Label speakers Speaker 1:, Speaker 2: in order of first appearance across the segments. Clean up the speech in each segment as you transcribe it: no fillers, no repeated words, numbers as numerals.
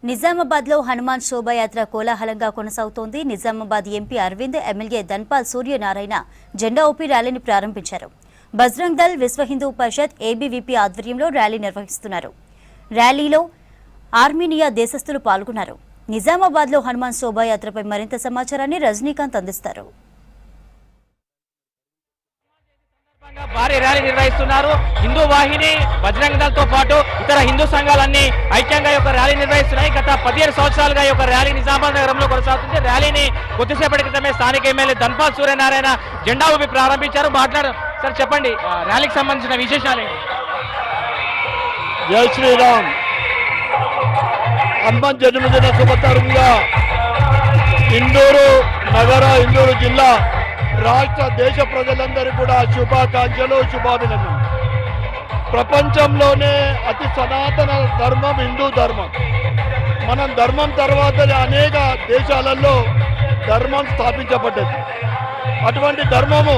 Speaker 1: నిజామాబాద్ లో హనుమాన్ శోభాయాత్ర కోలాహలంగా కొనసాగుతోంది. నిజామాబాద్ ఎంపీ అరవింద్, ఎమ్మెల్యే ధన్పాల్ సూర్యనారాయణ జెండా ఊపి ర్యాలీని ప్రారంభించారు. బజరంగ్ దళ్, విశ్వ హిందూ పరిషత్, ఏబీవీపీ ఆధ్వర్యంలో ర్యాలీ నిర్వహిస్తున్నారు. ర్యాలీలో ఆర్మీనియా దేశస్థులు పాల్గొన్నారు. నిజామాబాద్ లో హనుమాన్ శోభాయాత్రపై మరింత సమాచారాన్ని రజనీకాంత్ అందిస్తారు.
Speaker 2: భారీ ర్యాలీ నిర్వహిస్తున్నారు. హిందూ వాహిని, బజరంగ్ దళ్ తో పాటు ఇతర హిందూ సంఘాలన్నీ ఐక్యంగా యొక్క ర్యాలీ నిర్వహిస్తున్నాయి. గత 15 సంవత్సరాలుగా యొక్క ర్యాలీ నిజామాబాద్ నగరంలో కొనసాగుతుంది. ర్యాలీని కొద్దిసేపటి క్రితమే స్థానిక ఎమ్మెల్యే ధన్పాల్ సూర్యనారాయణ జెండా ఊపి ప్రారంభించారు. సార్ చెప్పండి, ర్యాలీకి సంబంధించిన విశేషాలు.
Speaker 3: జై శ్రీరామ్. హనుమాన్ జన్మదిన శుభతరంగా ఇందూరు నగర, ఇందూరు జిల్లా, రాష్ట్ర, దేశ ప్రజలందరికీ కూడా శుభాకాంక్షలు, శుభాభినందనలు. ప్రపంచంలోనే అతి సనాతన ధర్మం హిందూ ధర్మం. మనం ధర్మం తర్వాత అనేక దేశాలలో ధర్మం స్థాపించబడ్డది. అటువంటి ధర్మము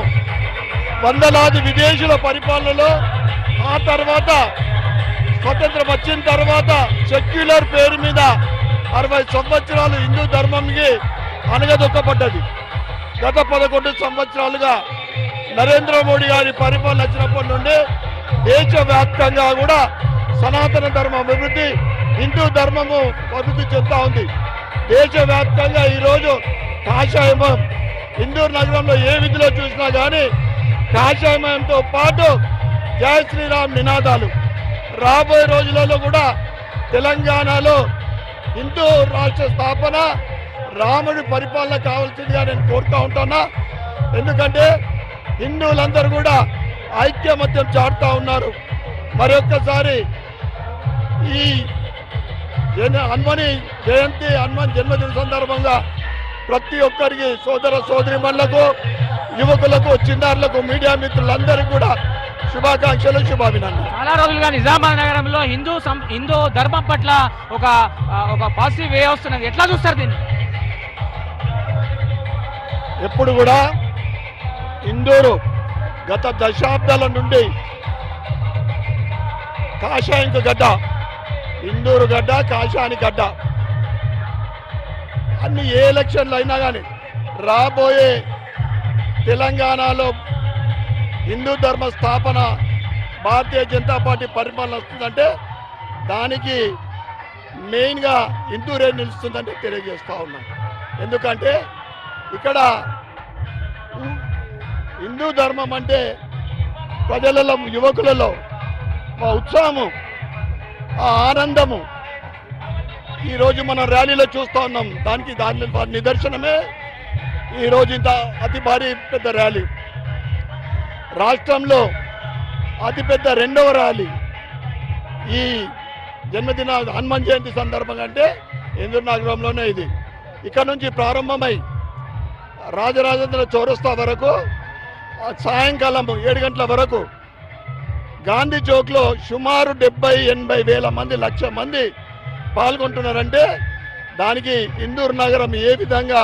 Speaker 3: వందలాది విదేశీయుల పరిపాలనలో, ఆ తర్వాత స్వతంత్రం వచ్చిన తర్వాత సెక్యులర్ పేరు మీద 60 సంవత్సరాలు హిందూ ధర్మంకి అనగదొక్కబడ్డది. గత 11 సంవత్సరాలుగా నరేంద్ర మోడీ గారి పరిపాలన వచ్చినప్పటి నుండి దేశవ్యాప్తంగా కూడా సనాతన ధర్మం అభివృద్ధి, హిందూ ధర్మము అభివృద్ధి చెందుతా ఉంది. దేశవ్యాప్తంగా ఈరోజు కాషాయమయం, ఇందూరు నగరంలో ఏ విధిలో చూసినా కానీ కాషాయమయంతో పాటు జై శ్రీరామ్ నినాదాలు. రాబోయే రోజులలో కూడా తెలంగాణలో హిందూ రాష్ట్ర స్థాపన, రాముడి పరిపాలన కావాల్సిందిగా నేను కోరుతూ ఉంటానా. ఎందుకంటే హిందువులందరూ కూడా ఐక్యమత్యం చాటుతూ ఉన్నారు. మరొక్కసారి ఈ హనుమని జయంతి, హనుమాన్ జన్మదిన సందర్భంగా ప్రతి ఒక్కరికి, సోదర సోదరిమణులకు, యువకులకు, చిన్నారులకు, మీడియా మిత్రులందరికీ కూడా శుభాకాంక్షలు, శుభాభినందనలు.
Speaker 2: చాలా రోజులుగా నిజామాబాద్ నగరంలో హిందూ ధర్మం పట్ల ఒక పాజిటివ్ వే వస్తున్నది. ఎట్లా చూస్తారు దీన్ని?
Speaker 3: ఎప్పుడు కూడా ఇందూరు గత దశాబ్దాల నుండి కాషాయంక గడ్డ, ఇందూరు గడ్డ, కాషాయాని గడ్డ. అన్ని ఏ ఎలక్షన్లు అయినా కానీ రాబోయే తెలంగాణలో హిందూ ధర్మ స్థాపన, భారతీయ జనతా పార్టీ పరిపాలన వస్తుందంటే దానికి మెయిన్గా ఇందూరే నిలుస్తుందంటే తెలియజేస్తూ ఉన్నాం. ఎందుకంటే ఇక్కడ హిందూ ధర్మం అంటే ప్రజలలో, యువకులలో ఆ ఉత్సాహము, ఆ ఆనందము ఈరోజు మనం ర్యాలీలో చూస్తూ ఉన్నాం. దాని నిదర్శనమే ఈరోజు ఇంత అతి భారీ పెద్ద ర్యాలీ. రాష్ట్రంలో అతిపెద్ద 2వ ర్యాలీ ఈ జన్మదిన హనుమాన్ జయంతి సందర్భంగా అంటే ఇందూరు నగరంలోనే ఇది. ఇక్కడ నుంచి ప్రారంభమై రాజరాజేంద్ర చౌరస్తా వరకు, సాయంకాలం 7 గంటల వరకు గాంధీ చౌక్లో సుమారు 70-80 వేల మంది, 1,00,000 మంది పాల్గొంటున్నారంటే దానికి ఇందూరు నగరం ఏ విధంగా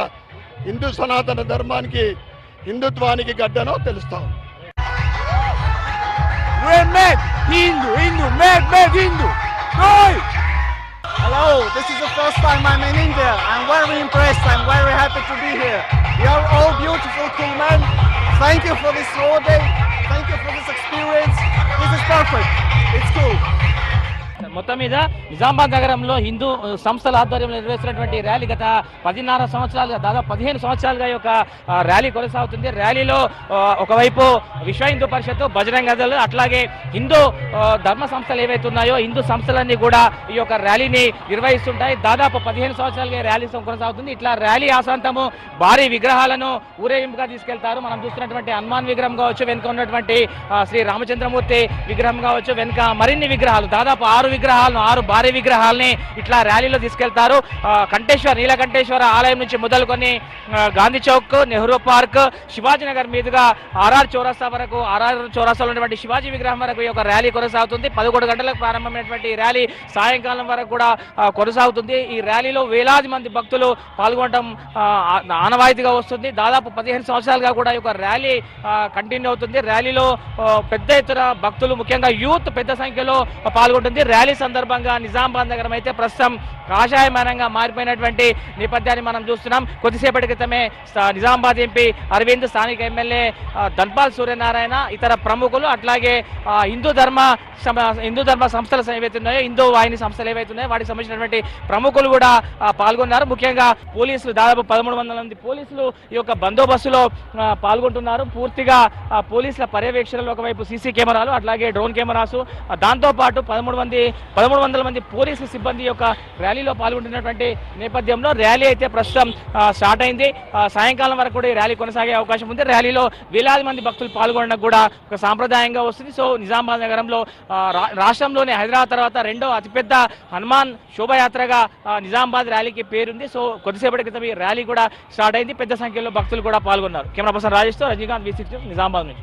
Speaker 3: హిందూ సనాతన ధర్మానికి, హిందుత్వానికి గడ్డనో తెలుస్తాం.
Speaker 4: Hello, this is the first time I'm in India. I'm very impressed. I'm very happy to be here. You are all beautiful, cool men. Thank you for this whole day. Thank you for this experience. This is perfect. It's cool.
Speaker 2: మొత్తం మీద నిజామాబాద్ నగరంలో హిందూ సంస్థల ఆధ్వర్యంలో నిర్వహిస్తున్నటువంటి rally గత 10.5 సంవత్సరాలుగా, దాదాపు 15 సంవత్సరాలుగా యొక్క ర్యాలీ కొనసాగుతుంది. ర్యాలీలో ఒకవైపు విశ్వ హిందూ పరిషత్, బజరంగ్ దళ్, అట్లాగే హిందూ ధర్మ సంస్థలు ఏవైతే ఉన్నాయో హిందూ సంస్థలన్నీ కూడా ఈ యొక్క ర్యాలీని నిర్వహిస్తుంటాయి. దాదాపు 15 సంవత్సరాలుగా ర్యాలీ కొనసాగుతుంది. ఇట్లా ర్యాలీ ఆశాంతము భారీ విగ్రహాలను ఊరేగింపుగా తీసుకెళ్తారు. మనం చూస్తున్నటువంటి హనుమాన్ విగ్రహం కావచ్చు, వెనుక ఉన్నటువంటి శ్రీ రామచంద్రమూర్తి విగ్రహం కావచ్చు, వెనుక మరిన్ని విగ్రహాలు, దాదాపు 6 భారీ విగ్రహాలని ఇట్లా ర్యాలీలో తీసుకెళ్తారు. నీలకంఠేశ్వర ఆలయం నుంచి మొదలుకొని గాంధీ చౌక్, నెహ్రూ పార్క్, శివాజీనగర్ మీదుగా ఆర్ఆర్ చౌరస్తా వరకు, ఆర్ఆర్ చౌరస్తాలో ఉన్నటువంటి శివాజీ విగ్రహం వరకు ఈ యొక్క ర్యాలీ కొనసాగుతుంది. 11 గంటలకు ప్రారంభమైనటువంటి ఈ ర్యాలీ సాయంకాలం వరకు కూడా కొనసాగుతుంది. ఈ ర్యాలీలో వేలాది మంది భక్తులు పాల్గొనడం ఆనవాయితీగా వస్తుంది. దాదాపు 15 సంవత్సరాలుగా కూడా ఈ యొక్క ర్యాలీ కంటిన్యూ అవుతుంది. ర్యాలీలో పెద్ద ఎత్తున భక్తులు, ముఖ్యంగా యూత్ పెద్ద సంఖ్యలో పాల్గొంటుంది. ర్యాలీ ర్యాలీ సందర్భంగా నిజామాబాద్ నగరం అయితే ప్రస్తుతం కాషాయమయంగా మారిపోయినటువంటి నేపథ్యాన్ని మనం చూస్తున్నాం. కొద్దిసేపటి క్రితమే నిజామాబాద్ ఎంపీ అరవింద్, స్థానిక ఎమ్మెల్యే ధన్పాల్ సూర్యనారాయణ, ఇతర ప్రముఖులు, అట్లాగే హిందూ ధర్మ సంస్థలు ఏవైతే ఉన్నాయో, హిందూ వాహిని సంస్థలు ఏవైతే ఉన్నాయో వాటికి సంబంధించినటువంటి ప్రముఖులు కూడా పాల్గొన్నారు. ముఖ్యంగా పోలీసులు, దాదాపు 1300 మంది పోలీసులు ఈ యొక్క బందోబస్తులో పాల్గొంటున్నారు. పూర్తిగా పోలీసుల పర్యవేక్షణలో ఒకవైపు సీసీ కెమెరాలు, అట్లాగే డ్రోన్ కెమెరాస్, దాంతోపాటు 1300 మంది పోలీసు సిబ్బంది యొక్క ర్యాలీలో పాల్గొంటున్నటువంటి నేపథ్యంలో ర్యాలీ అయితే ప్రస్తుతం స్టార్ట్ అయింది. సాయంకాలం వరకు కూడా ఈ ర్యాలీ కొనసాగే అవకాశం ఉంది. ర్యాలీలో వేలాది మంది భక్తులు పాల్గొనడం కూడా ఒక సాంప్రదాయంగా వస్తుంది. సో నిజామాబాద్ నగరంలో రాష్ట్రంలోనే హైదరాబాద్ తర్వాత రెండో అతిపెద్ద హనుమాన్ శోభాయాత్రగా నిజామాబాద్ ర్యాలీకి పేరుంది. సో కొద్దిసేపటి క్రితం ఈ ర్యాలీ కూడా స్టార్ట్ అయింది. పెద్ద సంఖ్యలో భక్తులు కూడా పాల్గొన్నారు. కెమెరా పర్సన్ రాజేష్తో రజనీకాంత్, V6 నిజామాబాద్ నుంచి.